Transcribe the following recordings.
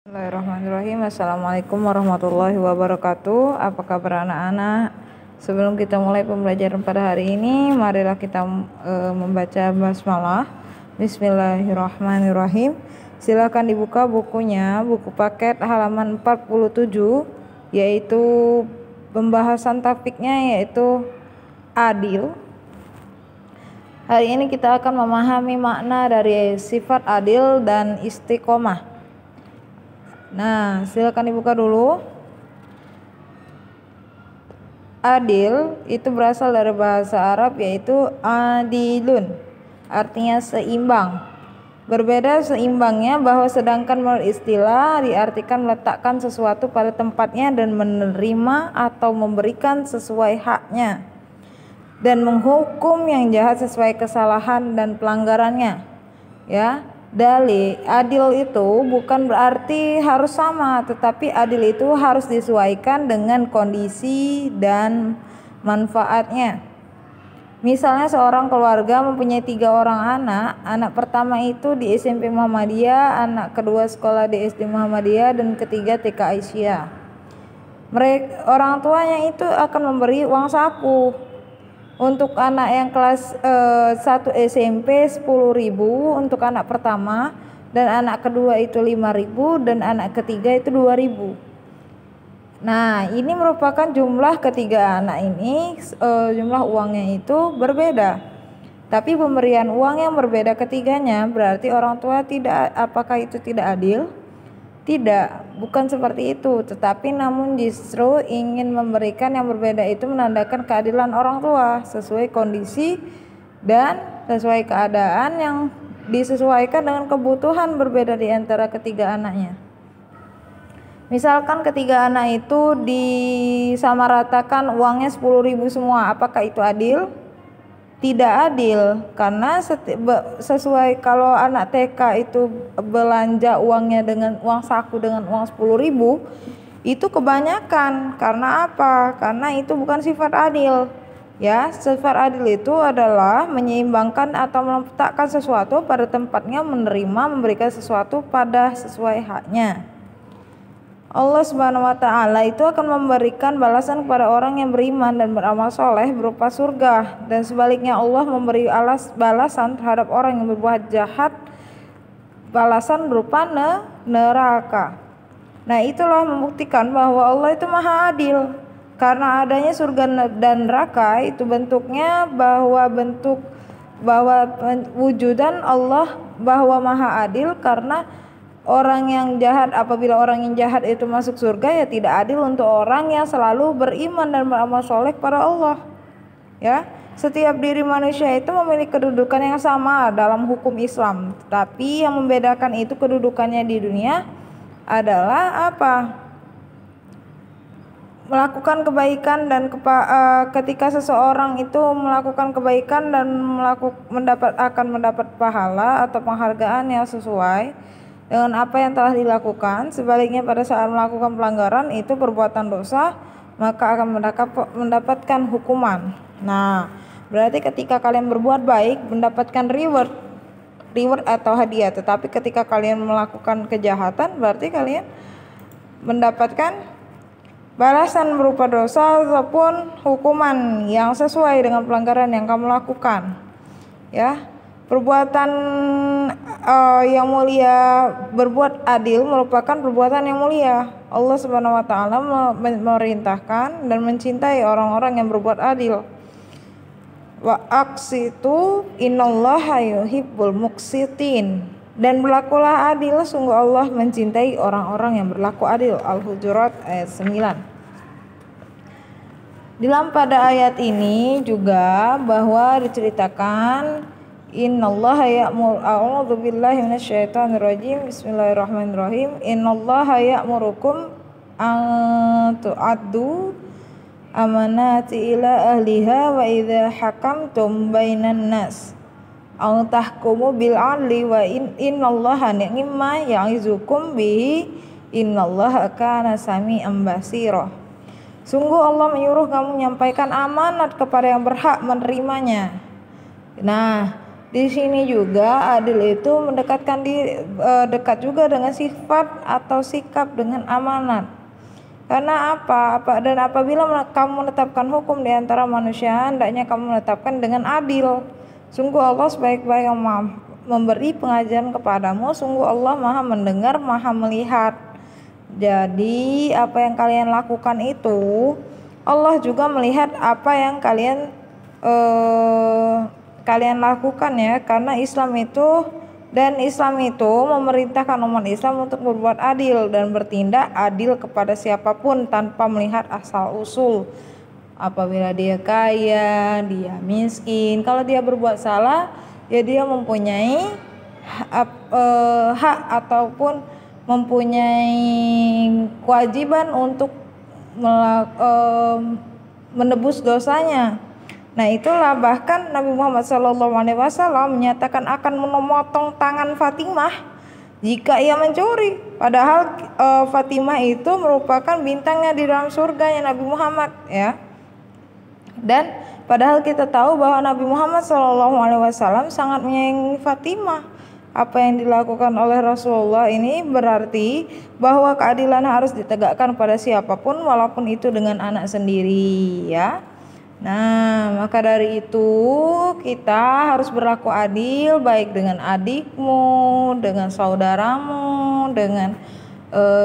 Bismillahirrahmanirrahim. Assalamualaikum warahmatullahi wabarakatuh. Apa kabar anak-anak? Sebelum kita mulai pembelajaran pada hari ini, marilah kita membaca basmalah. Bismillahirrahmanirrahim. Silakan dibuka bukunya, buku paket halaman 47, yaitu pembahasan topiknya yaitu adil. Hari ini kita akan memahami makna dari sifat adil dan istiqomah. Nah, silakan dibuka dulu. Adil itu berasal dari bahasa Arab yaitu adilun, artinya seimbang. Berbeda seimbangnya bahwa sedangkan menurut istilah diartikan meletakkan sesuatu pada tempatnya dan menerima atau memberikan sesuai haknya dan menghukum yang jahat sesuai kesalahan dan pelanggarannya. Ya. Adil itu bukan berarti harus sama, tetapi adil itu harus disesuaikan dengan kondisi dan manfaatnya. Misalnya seorang keluarga mempunyai 3 orang anak pertama itu di SMP Muhammadiyah, anak kedua sekolah di SD Muhammadiyah, dan ketiga TK Aisyah. Orang tuanya itu akan memberi uang saku. Untuk anak yang kelas 1 SMP 10.000 untuk anak pertama, dan anak kedua itu 5.000, dan anak ketiga itu 2.000. Nah, ini merupakan jumlah ketiga anak ini, jumlah uangnya itu berbeda. Tapi pemberian uang yang berbeda ketiganya berarti orang tua apakah itu tidak adil? Tidak, bukan seperti itu, tetapi namun justru ingin memberikan yang berbeda itu menandakan keadilan orang tua sesuai kondisi dan sesuai keadaan yang disesuaikan dengan kebutuhan berbeda di antara ketiga anaknya. Misalkan ketiga anak itu disamaratakan uangnya 10.000 semua, apakah itu adil? Tidak adil, karena sesuai kalau anak TK itu belanja uangnya dengan uang saku dengan uang 10.000 itu kebanyakan. Karena apa? Karena itu bukan sifat adil. Ya, sifat adil itu adalah menyeimbangkan atau meletakkan sesuatu pada tempatnya, menerima, memberikan sesuatu pada sesuai haknya. Allah Subhanahu wa ta'ala itu akan memberikan balasan kepada orang yang beriman dan beramal soleh berupa surga, dan sebaliknya Allah memberi balasan terhadap orang yang berbuat jahat, balasan berupa neraka. Nah, itulah membuktikan bahwa Allah itu maha adil, karena adanya surga dan neraka itu bentuknya bahwa wujudan Allah bahwa maha adil, karena orang yang jahat, apabila orang yang jahat itu masuk surga, ya tidak adil untuk orang yang selalu beriman dan beramal soleh kepada Allah. Ya, setiap diri manusia itu memiliki kedudukan yang sama dalam hukum Islam, tapi yang membedakan itu kedudukannya di dunia adalah apa? Melakukan kebaikan dan ketika seseorang itu melakukan kebaikan dan akan mendapat pahala atau penghargaan yang sesuai dengan apa yang telah dilakukan. Sebaliknya pada saat melakukan pelanggaran itu perbuatan dosa, maka akan mendapatkan hukuman. Nah, berarti ketika kalian berbuat baik mendapatkan reward atau hadiah, tetapi ketika kalian melakukan kejahatan berarti kalian mendapatkan balasan berupa dosa ataupun hukuman yang sesuai dengan pelanggaran yang kamu lakukan. Ya. Perbuatan yang mulia, berbuat adil merupakan perbuatan yang mulia. Allah Subhanahu wa ta'ala memerintahkan dan mencintai orang-orang yang berbuat adil. Wa aqsitu innallaha yuhibbul muqsitin. Dan berlakulah adil, sungguh Allah mencintai orang-orang yang berlaku adil. Al-Hujurat ayat 9. Pada ayat ini juga bahwa diceritakan Innallaha ya'mur a'udzu billahi minasyaitonir rajim. Bismillahirrahmanirrahim. Innallaha ya'murukum an tu'addu amanati ila ahliha wa idza hakamtum bainan nas aw tahkumu bil 'adli wa innallaha ni'ma ya'izukum bihi innallaha kana sami'an basira. Sungguh Allah menyuruh kamu menyampaikan amanat kepada yang berhak menerimanya. Nah, Di sini juga adil itu mendekatkan diri, dekat juga dengan sifat atau sikap dengan amanat. Karena dan apabila kamu menetapkan hukum di antara manusia, hendaknya kamu menetapkan dengan adil. Sungguh Allah sebaik-baik yang memberi pengajaran kepadamu. Sungguh Allah Maha mendengar, Maha melihat. Jadi apa yang kalian lakukan itu, Allah juga melihat apa yang kalian lakukan ya. Karena Islam itu memerintahkan umat Islam untuk berbuat adil dan bertindak adil kepada siapapun tanpa melihat asal usul. Apabila dia kaya, dia miskin, kalau dia berbuat salah, ya dia mempunyai hak ataupun mempunyai kewajiban untuk menebus dosanya. Nah itulah bahkan Nabi Muhammad SAW menyatakan akan memotong tangan Fatimah jika ia mencuri. Padahal Fatimah itu merupakan bintangnya di dalam surganya Nabi Muhammad ya. Dan padahal kita tahu bahwa Nabi Muhammad SAW sangat menyayangi Fatimah. Apa yang dilakukan oleh Rasulullah ini berarti bahwa keadilan harus ditegakkan pada siapapun walaupun itu dengan anak sendiri ya. Nah, maka dari itu kita harus berlaku adil baik dengan adikmu, dengan saudaramu, dengan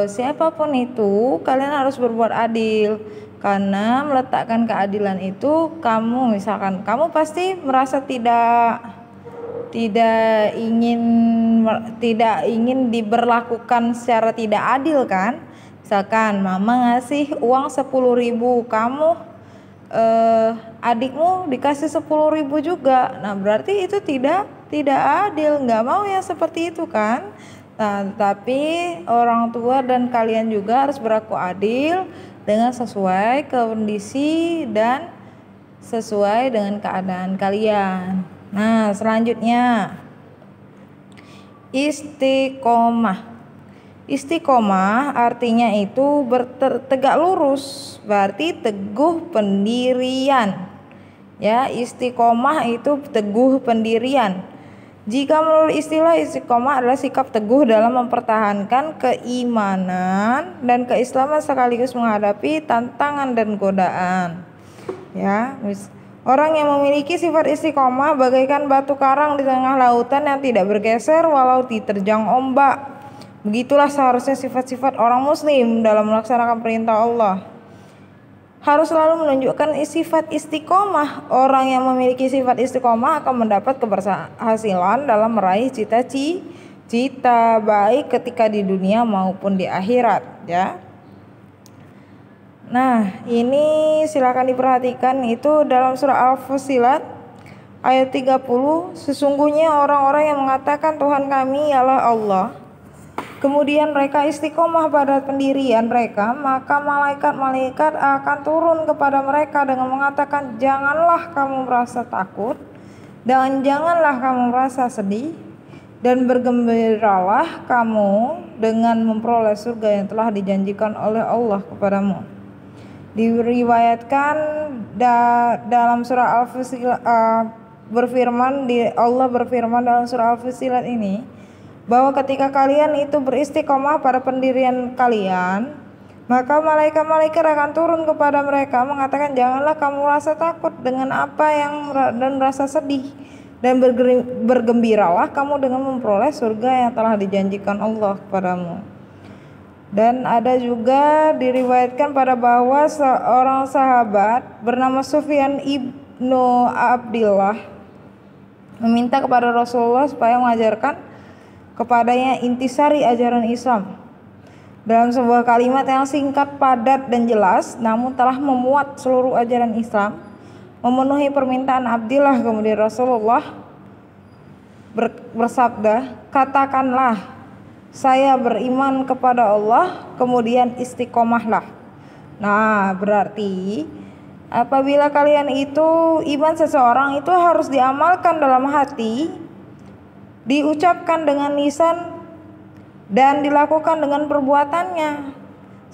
siapapun itu, kalian harus berbuat adil. Karena meletakkan keadilan itu, misalkan kamu pasti merasa tidak ingin diberlakukan secara tidak adil kan? Misalkan mama ngasih uang 10.000, kamu adikmu dikasih 10.000 juga. Nah berarti itu tidak adil, nggak mau ya seperti itu kan. Nah tapi orang tua dan kalian juga harus berlaku adil dengan sesuai kondisi dan sesuai dengan keadaan kalian. Nah selanjutnya istiqomah. Istiqomah artinya itu tegak lurus, berarti teguh pendirian. Ya, istiqomah itu teguh pendirian. Jika menurut istilah, istiqomah adalah sikap teguh dalam mempertahankan keimanan dan keislaman sekaligus menghadapi tantangan dan godaan. Ya, orang yang memiliki sifat istiqomah bagaikan batu karang di tengah lautan yang tidak bergeser walau diterjang ombak. Begitulah seharusnya sifat-sifat orang muslim dalam melaksanakan perintah Allah. Harus selalu menunjukkan sifat istiqomah. Orang yang memiliki sifat istiqomah akan mendapat keberhasilan dalam meraih cita-cita baik ketika di dunia maupun di akhirat ya. Nah, ini silakan diperhatikan, itu dalam surah Al-Fussilat ayat 30. Sesungguhnya orang-orang yang mengatakan Tuhan kami ialah Allah, kemudian mereka istiqomah pada pendirian mereka, maka malaikat-malaikat akan turun kepada mereka dengan mengatakan, janganlah kamu merasa takut dan janganlah kamu merasa sedih, dan bergembiralah kamu dengan memperoleh surga yang telah dijanjikan oleh Allah kepadamu. Diriwayatkan dalam surah Al-Fussilat Allah berfirman dalam surah Al-Fussilat ini bahwa ketika kalian itu beristiqomah pada pendirian kalian, maka malaikat-malaikat akan turun kepada mereka mengatakan, janganlah kamu rasa takut dengan apa dan rasa sedih, dan bergembiralah kamu dengan memperoleh surga yang telah dijanjikan Allah kepadamu. Dan ada juga diriwayatkan pada bahwa seorang sahabat bernama Sufyan ibnu Abdillah meminta kepada Rasulullah supaya mengajarkan kepadanya intisari ajaran Islam dalam sebuah kalimat yang singkat, padat dan jelas, namun telah memuat seluruh ajaran Islam, memenuhi permintaan Abdillah. Kemudian Rasulullah bersabda, katakanlah saya beriman kepada Allah, kemudian istiqomahlah. Nah berarti apabila kalian itu iman seseorang itu harus diamalkan dalam hati, diucapkan dengan lisan, dan dilakukan dengan perbuatannya.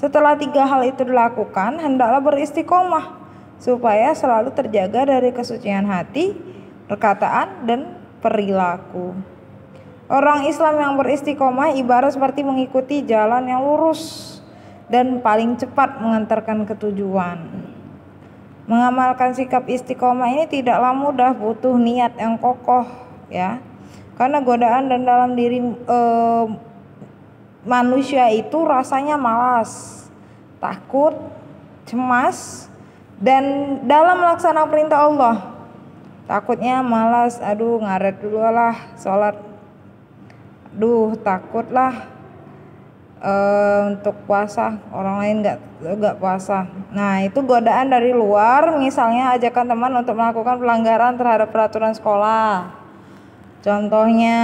Setelah 3 hal itu dilakukan, hendaklah beristiqomah supaya selalu terjaga dari kesucian hati, perkataan, dan perilaku. Orang Islam yang beristiqomah ibarat seperti mengikuti jalan yang lurus dan paling cepat mengantarkan ke tujuan. Mengamalkan sikap istiqomah ini tidaklah mudah, butuh niat yang kokoh ya. Karena godaan dan dalam diri manusia itu rasanya malas, takut, cemas, dan dalam melaksanakan perintah Allah takutnya malas, aduh ngaret dulu lah sholat, aduh takutlah untuk puasa, orang lain nggak puasa. Nah itu godaan dari luar, misalnya ajakan teman untuk melakukan pelanggaran terhadap peraturan sekolah. Contohnya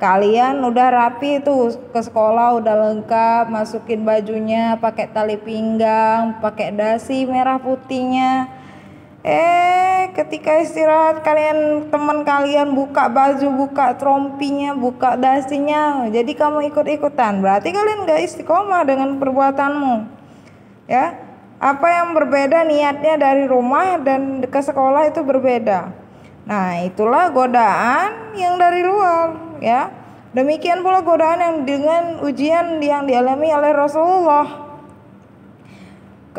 kalian udah rapi tuh ke sekolah, udah lengkap, masukin bajunya, pakai tali pinggang, pakai dasi merah putihnya. Ketika istirahat teman kalian buka baju, buka trompinya, buka dasinya, jadi kamu ikut-ikutan, berarti kalian gak istiqomah dengan perbuatanmu ya. Apa yang berbeda niatnya dari rumah dan ke sekolah itu berbeda. Nah itulah godaan yang dari luar ya. Demikian pula godaan yang dengan ujian yang dialami oleh Rasulullah.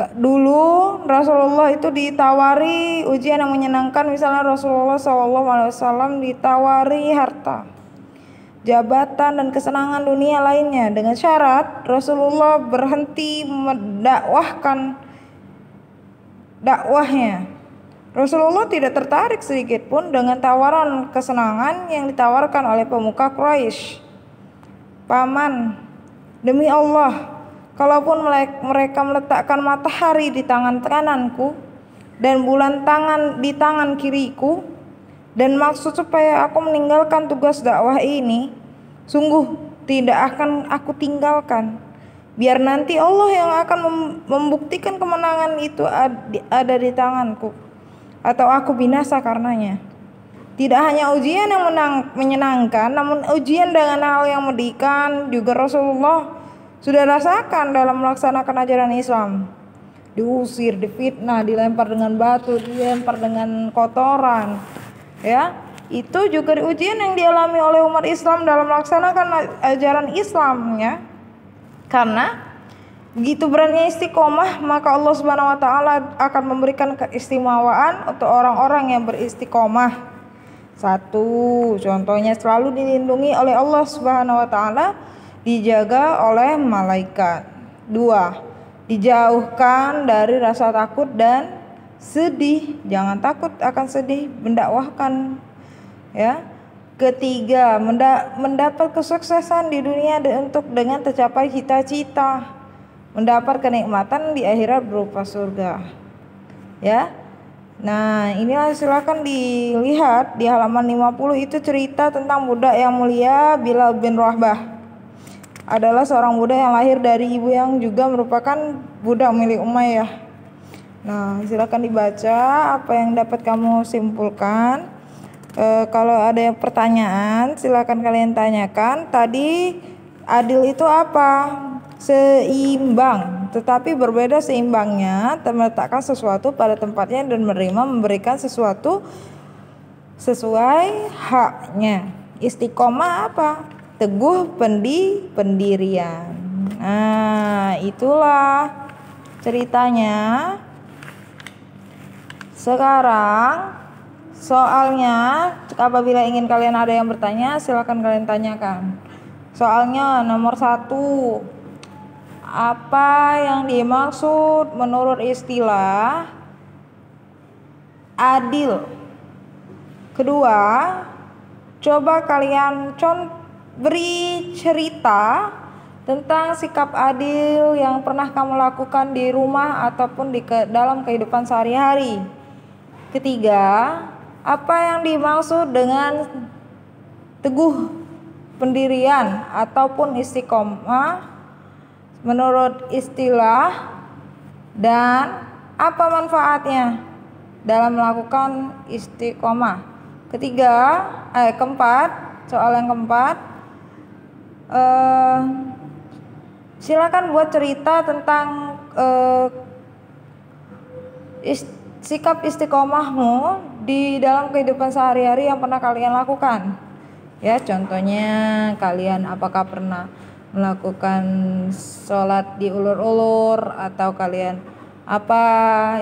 Dulu Rasulullah itu ditawari ujian yang menyenangkan, misalnya Rasulullah SAW ditawari harta, jabatan dan kesenangan dunia lainnya, dengan syarat Rasulullah berhenti mendakwahkan dakwahnya. Rasulullah tidak tertarik sedikit pun dengan tawaran kesenangan yang ditawarkan oleh pemuka Quraisy. Paman, demi Allah, kalaupun mereka meletakkan matahari di tangan kananku dan bulan di tangan kiriku, dan maksud supaya aku meninggalkan tugas dakwah ini, sungguh tidak akan aku tinggalkan. Biar nanti Allah yang akan membuktikan kemenangan itu ada di tanganku, atau aku binasa karenanya. Tidak hanya ujian yang menyenangkan, namun ujian dengan hal yang menyedihkan juga Rasulullah sudah rasakan dalam melaksanakan ajaran Islam. Diusir, difitnah, dilempar dengan batu, dilempar dengan kotoran ya. Itu juga ujian yang dialami oleh umat Islam dalam melaksanakan ajaran Islam ya. Karena begitu beratnya istiqomah, maka Allah Subhanahu wa taala akan memberikan keistimewaan untuk orang-orang yang beristiqomah. Satu, contohnya selalu dilindungi oleh Allah Subhanahu wa taala, dijaga oleh malaikat. Dua, dijauhkan dari rasa takut dan sedih. Jangan takut akan sedih, mendakwahkan ya. Ketiga, mendapat kesuksesan di dunia dengan tercapai cita-cita, mendapat kenikmatan di akhirat berupa surga ya. Nah inilah, silakan dilihat di halaman 50, itu cerita tentang budak yang mulia Bilal bin Rabah. Adalah seorang budak yang lahir dari ibu yang juga merupakan budak milik Umayyah. Nah silakan dibaca apa yang dapat kamu simpulkan. Kalau ada pertanyaan silakan kalian tanyakan. Tadi adil itu apa? Seimbang, tetapi berbeda seimbangnya, meletakkan sesuatu pada tempatnya dan memberikan sesuatu sesuai haknya. Istiqomah apa? Teguh pendirian. Nah itulah ceritanya. Sekarang soalnya, apabila ingin kalian ada yang bertanya, silakan kalian tanyakan. Soalnya nomor 1, apa yang dimaksud menurut istilah adil? Kedua, coba kalian beri cerita tentang sikap adil yang pernah kamu lakukan di rumah ataupun dalam kehidupan sehari-hari. Ketiga, apa yang dimaksud dengan teguh pendirian ataupun istiqomah menurut istilah, dan apa manfaatnya dalam melakukan istiqomah? Soal yang keempat, silakan buat cerita tentang sikap istiqomahmu di dalam kehidupan sehari-hari yang pernah kalian lakukan. Ya, contohnya kalian apakah pernah melakukan sholat diulur-ulur atau kalian apa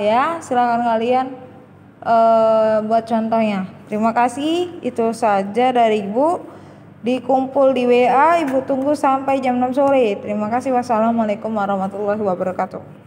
ya, silakan kalian buat contohnya. Terima kasih, itu saja dari Ibu. Dikumpul di WA, Ibu tunggu sampai jam 6 sore. Terima kasih. Wassalamualaikum warahmatullahi wabarakatuh.